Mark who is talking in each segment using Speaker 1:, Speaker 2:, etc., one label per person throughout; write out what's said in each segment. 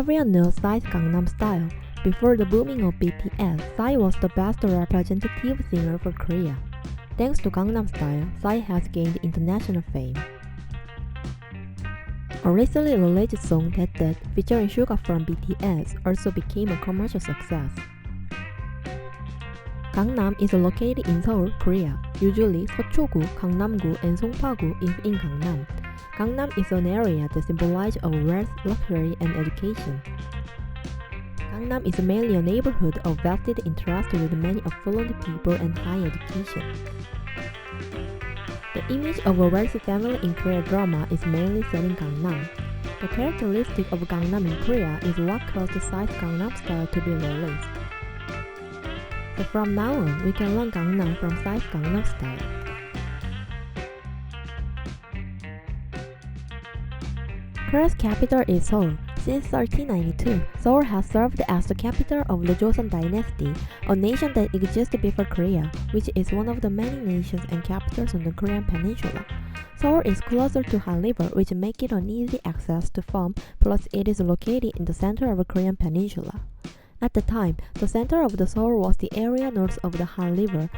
Speaker 1: Everyone knows Psy's Gangnam Style. Before the booming of BTS, Psy was the best representative singer for Korea. Thanks to Gangnam Style, Psy has gained international fame. A recently released song, That, featuring Suga from BTS, also became a commercial success. Gangnam is located in Seoul, Korea. Usually, 서초구, 강남구, and 송파구 is in Gangnam. Gangnam is an area that symbolizes of wealth, luxury, and education. Gangnam is mainly a neighborhood of vested interest with many affluent people and high education. The image of a wealthy family in Korean drama is mainly set in Gangnam. The characteristic of Gangnam in Korea is what caused the Psy's Gangnam Style to be released. So from now on, we can learn Gangnam from Psy's Gangnam Style. Korea's capital is Seoul. Since 1392, Seoul has served as the capital of the Joseon dynasty, a nation that existed before Korea, which is one of the many nations and capitals on the Korean peninsula. Seoul is closer to Han River, which makes it an easy access to farm, plus it is located in the center of the Korean peninsula. At the time, the center of the Seoul was the area north of the Han River.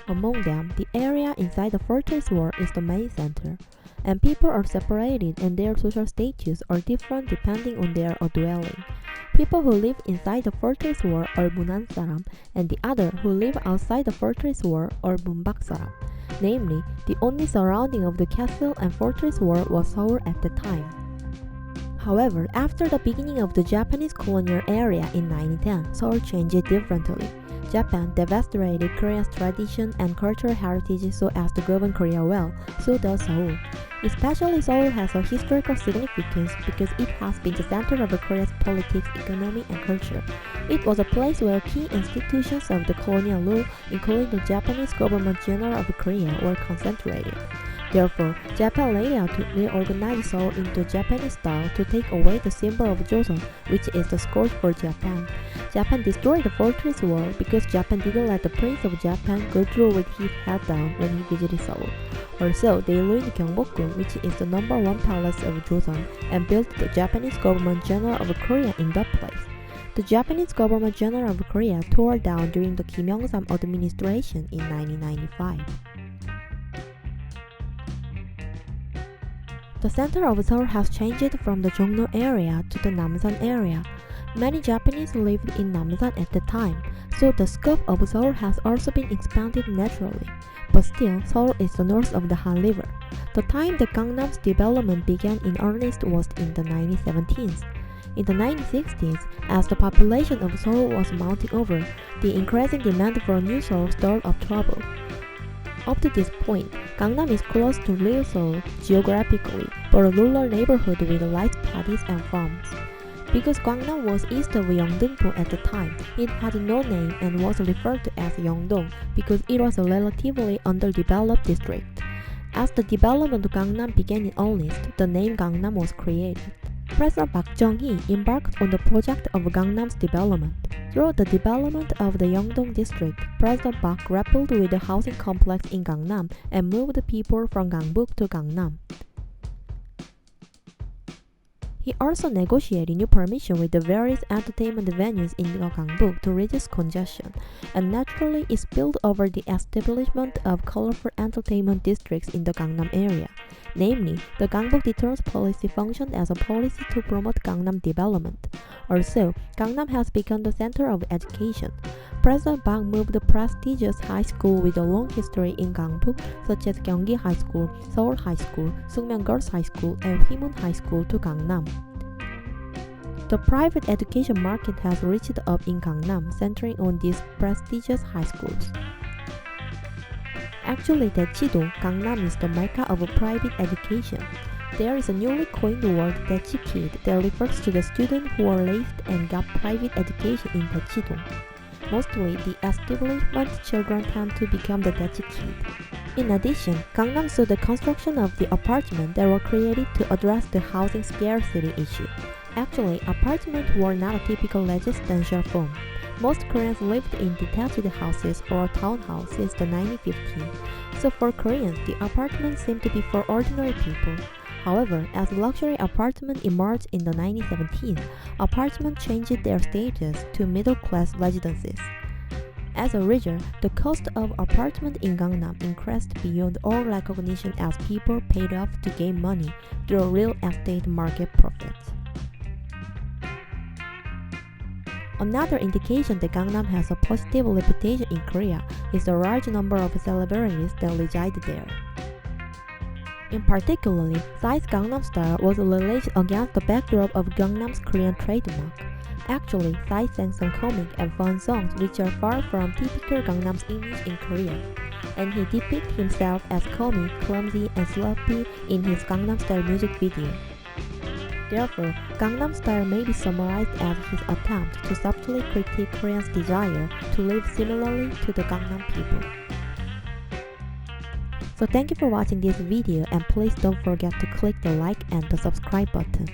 Speaker 1: Among them, the area inside the fortress wall is the main center, and people are separated and their social status are different depending on their dwelling. People who live inside the fortress wall are 문안 사람, and the other who live outside the fortress wall are 문밖 사람. Namely, the only surrounding of the castle and fortress wall was Seoul at the time. However, after the beginning of the Japanese colonial era in 1910, Seoul changed differently. Japan devastated Korea's tradition and cultural heritage so as to govern Korea well, so does Seoul. Especially Seoul has a historical significance because it has been the center of Korea's politics, economy, and culture. It was a place where key institutions of the colonial rule, including the Japanese government general of Korea, were concentrated. Therefore, Japan laid out to reorganize Seoul into Japanese style to take away the symbol of Joseon, which is the scourge for Japan. Japan destroyed the fortress wall because Japan didn't let the Prince of Japan go through with his head down when he visited Seoul. Also, they ruined Gyeongbokgung, which is the #1 palace of Joseon, and built the Japanese government general of Korea in that place. The Japanese government general of Korea tore down during the Kim Il-sung administration in 1995. The center of Seoul has changed from the Jongno area to the Namsan area. Many Japanese lived in Namsan at the time, so the scope of Seoul has also been expanded naturally. But still, Seoul is the north of the Han River. The time that Gangnam's development began in earnest was in the 1970s. In the 1960s, as the population of Seoul was mounting over, the increasing demand for a new Seoul stirred up trouble. Up to this point, Gangnam is close to real Seoul geographically, but a rural neighborhood with rice paddies and farms. Because Gangnam was east of Yeongdeungpo at the time, it had no name and was referred to as Yeongdong because it was a relatively underdeveloped district. As the development of Gangnam began in earnest, the name Gangnam was created. President Park Chung-hee embarked on the project of Gangnam's development. Through the development of the Yeongdong district, President Park grappled with the housing complex in Gangnam and moved people from Gangbuk to Gangnam. He also negotiated new permission with the various entertainment venues in Gangbuk to reduce congestion, and naturally it spilled over the establishment of colorful entertainment districts in the Gangnam area. Namely, the Gangbuk Deterrence Policy functioned as a policy to promote Gangnam development. Also, Gangnam has become the center of education. President Park moved the prestigious high school with a long history in Gangbuk, such as Gyeonggi High School, Seoul High School, Sungmyeon Girls High School, and Hwimun High School to Gangnam. The private education market has reached up in Gangnam, centering on these prestigious high schools. Actually, Daechidong, Gangnam is the mecca of private education. There is a newly coined word Daechi Kid that refers to the students who are raised and got private education in Daechidong. Mostly, the establishment children tend to become the Daechi Kid. In addition, Gangnam saw the construction of the apartments that were created to address the housing scarcity issue. Actually, apartments were not a typical residential form. Most Koreans lived in detached houses or a townhouse since the 1950s, so for Koreans, the apartments seem to be for ordinary people. However, as luxury apartments emerged in the 1970s, apartments changed their status to middle-class residences. As a result, the cost of apartments in Gangnam increased beyond all recognition as people paid off to gain money through real estate market profits. Another indication that Gangnam has a positive reputation in Korea is the large number of celebrities that reside there. In particular, Psy's Gangnam Style was released against the backdrop of Gangnam's Korean trademark. Actually, Psy sang some comic and fun songs which are far from typical Gangnam's image in Korea, and he depicts himself as comic, clumsy, and sloppy in his Gangnam Style music video. Therefore, Gangnam Style may be summarized as his attempt to subtly critique Koreans' desire to live similarly to the Gangnam people. So thank you for watching this video, and please don't forget to click the like and the subscribe button.